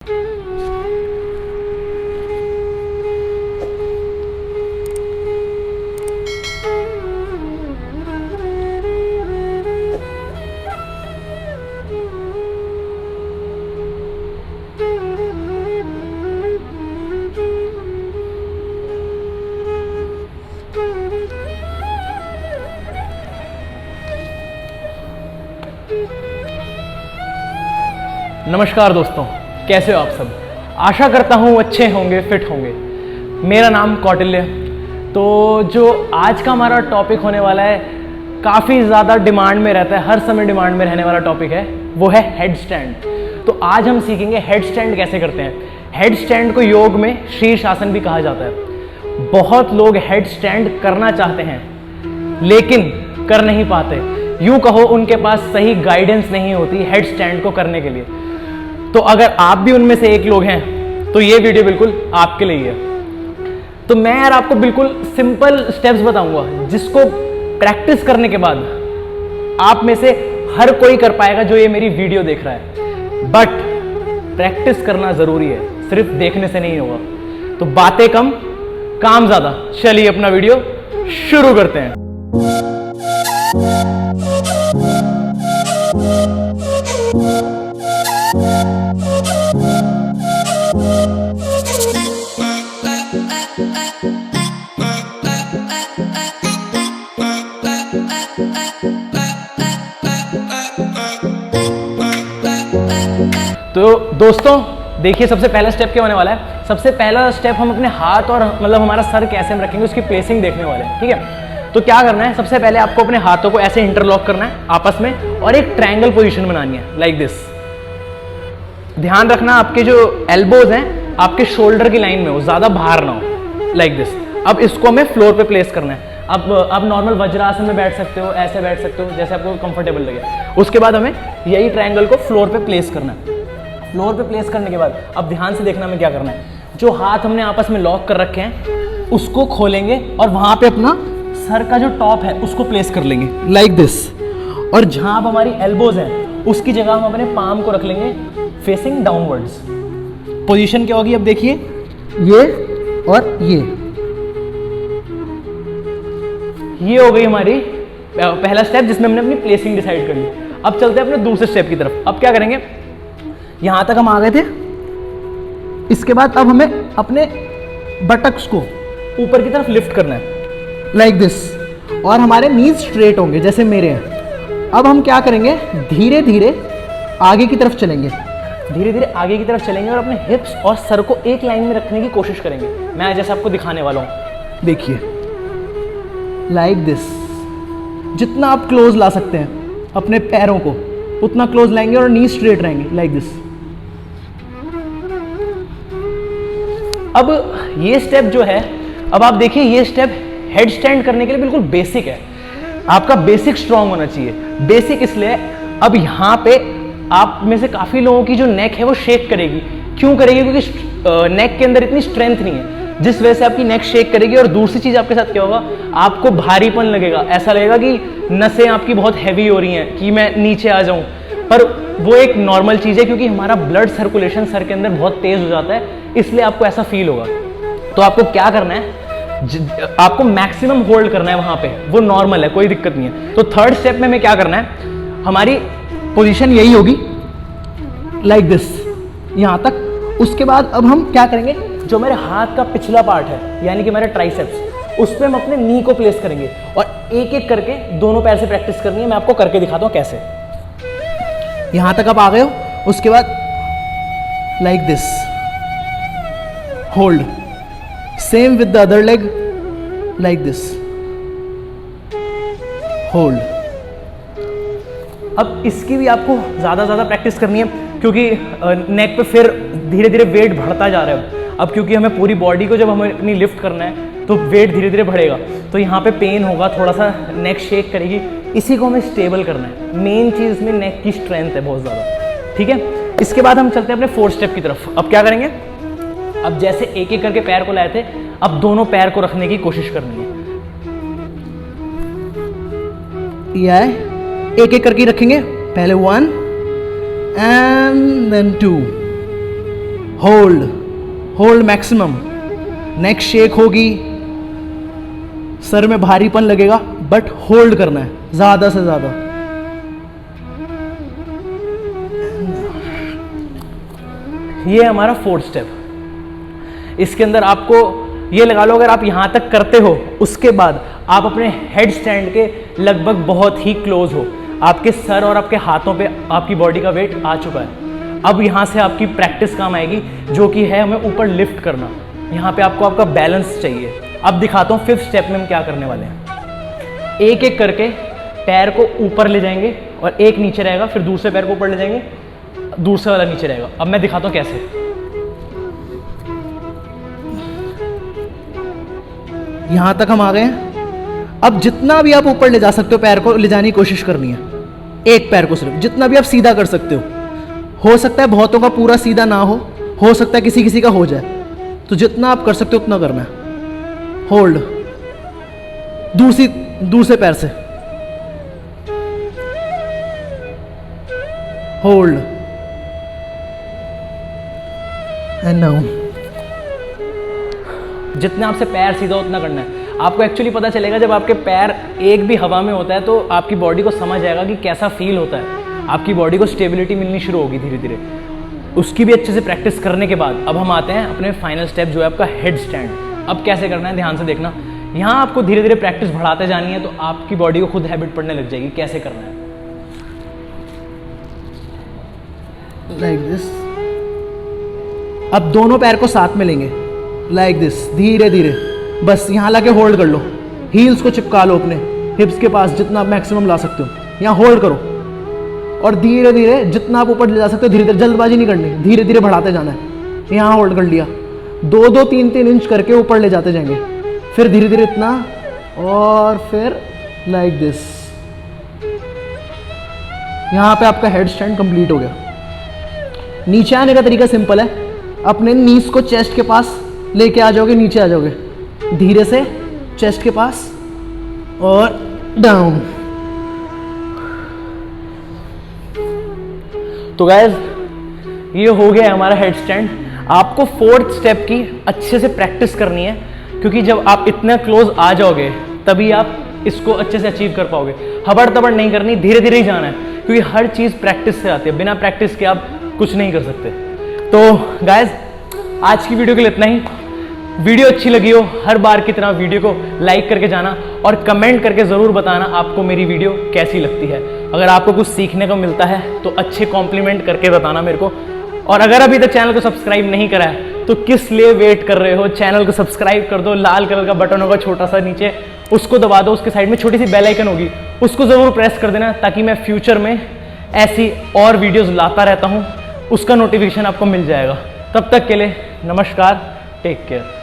नमस्कार दोस्तों, कैसे हो आप सब। आशा करता हूँ अच्छे होंगे, फिट होंगे। मेरा नाम कौटिल्य। तो जो आज का हमारा टॉपिक होने वाला है, काफ़ी ज़्यादा डिमांड में रहता है, हर समय डिमांड में रहने वाला टॉपिक है, वो है हेड स्टैंड। तो आज हम सीखेंगे हेड स्टैंड कैसे करते हैं। हेड स्टैंड को योग में शीर्षासन भी कहा जाता है। बहुत लोग हेड स्टैंड करना चाहते हैं लेकिन कर नहीं पाते। यूँ कहो उनके पास सही गाइडेंस नहीं होती हेड स्टैंड को करने के लिए। तो अगर आप भी उनमें से एक लोग हैं तो ये वीडियो बिल्कुल आपके लिए है। तो मैं यार आपको बिल्कुल सिंपल स्टेप्स बताऊंगा जिसको प्रैक्टिस करने के बाद आप में से हर कोई कर पाएगा जो ये मेरी वीडियो देख रहा है। बट प्रैक्टिस करना जरूरी है, सिर्फ देखने से नहीं होगा। तो बातें कम, काम ज्यादा। चलिए अपना वीडियो शुरू करते हैं। तो दोस्तों देखिए, सबसे पहला स्टेप क्या होने वाला है। सबसे पहला स्टेप हम अपने हाथ और मतलब हमारा सर कैसे हम रखेंगे उसकी प्लेसिंग देखने वाले हैं, ठीक है। तो क्या करना है, सबसे पहले आपको अपने हाथों को ऐसे इंटरलॉक करना है आपस में और एक ट्रायंगल पोजीशन बनानी है, लाइक दिस। ध्यान रखना आपके जो एल्बोज हैं आपके शोल्डर की लाइन में हो, ज्यादा बाहर ना हो, लाइक दिस। अब इसको हमें फ्लोर पे प्लेस करना है। अब आप नॉर्मल वज्रासन में बैठ सकते हो, ऐसे बैठ सकते हो जैसे आपको कंफर्टेबल लगे। उसके बाद हमें यही ट्रायंगल को फ्लोर पे प्लेस करना है। फ्लोर पे प्लेस करने के बाद अब ध्यान से देखना हमें क्या करना है। जो हाथ हमने आपस में लॉक कर रखे हैं उसको खोलेंगे और वहां पे अपना सर का जो टॉप है उसको प्लेस कर लेंगे, लाइक दिस। और जहां अब हमारी एल्बोज हैं उसकी जगह हम अपने पाम को रख लेंगे फेसिंग डाउनवर्ड्स। पोजीशन क्या होगी अब देखिए, ये और ये हो गई हमारी पहला स्टेप जिसमें हमने अपनी प्लेसिंग डिसाइड कर ली। अब चलते हैं अपने दूसरे स्टेप की तरफ। अब क्या करेंगे, यहां तक हम आ गए थे। इसके बाद अब हमें अपने बटक्स को ऊपर की तरफ लिफ्ट करना है, लाइक दिस। और हमारे नीज स्ट्रेट होंगे जैसे मेरे हैं। अब हम क्या करेंगे, धीरे धीरे आगे की तरफ चलेंगे, धीरे धीरे आगे की तरफ चलेंगे और अपने हिप्स और सर को एक लाइन में रखने की कोशिश करेंगे। मैं जैसे आपको दिखाने वाला हूं, देखिए, लाइक दिस। जितना आप क्लोज ला सकते हैं अपने पैरों को उतना क्लोज लाएंगे और नी स्ट्रेट रहेंगे, लाइक दिस। अब ये स्टेप जो है, अब आप देखिए ये स्टेप हेड स्टैंड करने के लिए बिल्कुल बेसिक है। आपका बेसिक स्ट्रांग होना चाहिए। बेसिक इसलिए, अब यहां पे आप में से काफी लोगों की जो नेक है वो शेक करेगी। क्यों करेगी? क्योंकि नेक के अंदर इतनी स्ट्रेंथ नहीं है, जिस वजह से आपकी नेक शेक करेगी। और दूसरी चीज आपके साथ क्या होगा, आपको भारीपन लगेगा, ऐसा लगेगा कि नसें आपकी बहुत हैवी हो रही हैं कि मैं नीचे आ जाऊं। पर वो एक नॉर्मल चीज है क्योंकि हमारा ब्लड सर्कुलेशन सर के अंदर बहुत तेज हो जाता है, इसलिए आपको ऐसा फील होगा। तो आपको क्या करना है, आपको मैक्सिमम होल्ड करना है वहां पे, वो नॉर्मल है, कोई दिक्कत नहीं है। तो थर्ड स्टेप में हमें क्या करना है, हमारी पोजीशन यही होगी, लाइक दिस, यहां तक। उसके बाद अब हम क्या करेंगे, जो मेरे हाथ का पिछला पार्ट है यानी कि मेरे ट्राइसेप्स, उस पर हम अपने नी को प्लेस करेंगे और एक एक करके दोनों पैर से प्रैक्टिस करनी है। मैं आपको करके दिखाता हूं कैसे। यहां तक आप आ गए हो, उसके बाद like this, hold, same with the other leg, like this, hold. अब इसकी भी आपको ज़्यादा प्रैक्टिस करनी है क्योंकि नेक पे फिर धीरे धीरे वेट बढ़ता जा रहा है। अब क्योंकि हमें पूरी बॉडी को जब हमें अपनी लिफ्ट करना है तो वेट धीरे धीरे बढ़ेगा, तो यहाँ पे पेन होगा, थोड़ा सा नेक शेक करेगी। इसी को हमें स्टेबल करना है। मेन चीज़ इसमें नेक की स्ट्रेंथ है बहुत ज़्यादा, ठीक है। इसके बाद हम चलते हैं अपने फोर्थ स्टेप की तरफ। अब क्या करेंगे, अब जैसे एक एक करके पैर को लाए थे, अब दोनों पैर को रखने की कोशिश करनी है। यह है, एक एक करके रखेंगे, पहले 1 and then 2, hold, hold maximum. Neck shake होगी, सर में भारीपन लगेगा, बट होल्ड करना है ज्यादा से ज्यादा। ये हमारा फोर्थ स्टेप। इसके अंदर आपको ये लगा लो, अगर आप यहां तक करते हो उसके बाद आप अपने हेड स्टैंड के लगभग बहुत ही क्लोज हो, आपके सर और आपके हाथों पे आपकी बॉडी का वेट आ चुका है। अब यहां से आपकी प्रैक्टिस काम आएगी, जो कि है हमें ऊपर लिफ्ट करना। यहां पे आपको आपका बैलेंस चाहिए। अब दिखाता हूं फिफ्थ स्टेप में हम क्या करने वाले हैं। एक एक करके पैर को ऊपर ले जाएंगे और एक नीचे रहेगा, फिर दूसरे पैर को ऊपर ले जाएंगे, दूसरा वाला नीचे रहेगा। अब मैं दिखाता हूं कैसे। यहां तक हम आ गए हैं। अब जितना भी आप ऊपर ले जा सकते हो, पैर को ले जाने की कोशिश करनी है, एक पैर को सिर्फ, जितना भी आप सीधा कर सकते हो सकता है बहुतों का पूरा सीधा ना हो सकता है किसी किसी का हो जाए, तो जितना आप कर सकते हो उतना करना है। होल्ड, दूसरे पैर से होल्ड एंड नाउ। जितना आपसे पैर सीधा उतना करना है। आपको एक्चुअली पता चलेगा जब आपके पैर एक भी हवा में होता है, तो आपकी बॉडी को समझ आएगा कि कैसा फील होता है। आपकी बॉडी को स्टेबिलिटी मिलनी शुरू होगी धीरे धीरे। उसकी भी अच्छे से प्रैक्टिस करने के बाद अब हम आते हैं अपने फाइनल स्टेप, जो है आपका हेड स्टैंड। अब कैसे करना है ध्यान से देखना। यहाँ आपको धीरे धीरे प्रैक्टिस बढ़ाते जानी है, तो आपकी बॉडी को खुद हैबिट पड़ने लग जाएगी कैसे करना है। Like this. अब दोनों पैर को साथ में लेंगे लाइक दिस, धीरे धीरे। बस यहाँ लाके होल्ड कर लो, हील्स को चिपका लो अपने हिप्स के पास, जितना आप मैक्सिमम ला सकते हो। यहाँ होल्ड करो और धीरे धीरे जितना आप ऊपर ले जा सकते हो, धीरे धीरे, जल्दबाजी नहीं करनी, धीरे धीरे बढ़ाते जाना है। यहाँ होल्ड कर लिया, 2-2, 3-3 इंच करके ऊपर ले जाते जाएंगे, फिर धीरे धीरे इतना, और फिर लाइक दिस। यहाँ पे आपका हेड स्टैंड कंप्लीट हो गया। नीचे आने का तरीका सिंपल है, अपने नीज को चेस्ट के पास लेके आ जाओगे, नीचे आ जाओगे धीरे से चेस्ट के पास और डाउन। तो गाइस ये हो गया हमारा हेड स्टैंड। आपको फोर्थ स्टेप की अच्छे से प्रैक्टिस करनी है, क्योंकि जब आप इतना क्लोज आ जाओगे तभी आप इसको अच्छे से अचीव कर पाओगे। हबड़ तबड़ नहीं करनी, धीरे धीरे ही जाना है, क्योंकि हर चीज़ प्रैक्टिस से आती है। बिना प्रैक्टिस के आप कुछ नहीं कर सकते। तो गाइस आज की वीडियो के लिए इतना ही। वीडियो अच्छी लगी हो, हर बार की तरह वीडियो को लाइक करके जाना और कमेंट करके ज़रूर बताना आपको मेरी वीडियो कैसी लगती है। अगर आपको कुछ सीखने को मिलता है तो अच्छे कॉम्प्लीमेंट करके बताना मेरे को। और अगर अभी तक चैनल को सब्सक्राइब नहीं करा है तो किस लिए वेट कर रहे हो, चैनल को सब्सक्राइब कर दो। लाल कलर का बटन होगा छोटा सा नीचे, उसको दबा दो। उसके साइड में छोटी सी बेल आइकन होगी, उसको ज़रूर प्रेस कर देना, ताकि मैं फ्यूचर में ऐसी और वीडियोज़ लाता रहता हूँ, उसका नोटिफिकेशन आपको मिल जाएगा। तब तक के लिए नमस्कार, टेक केयर।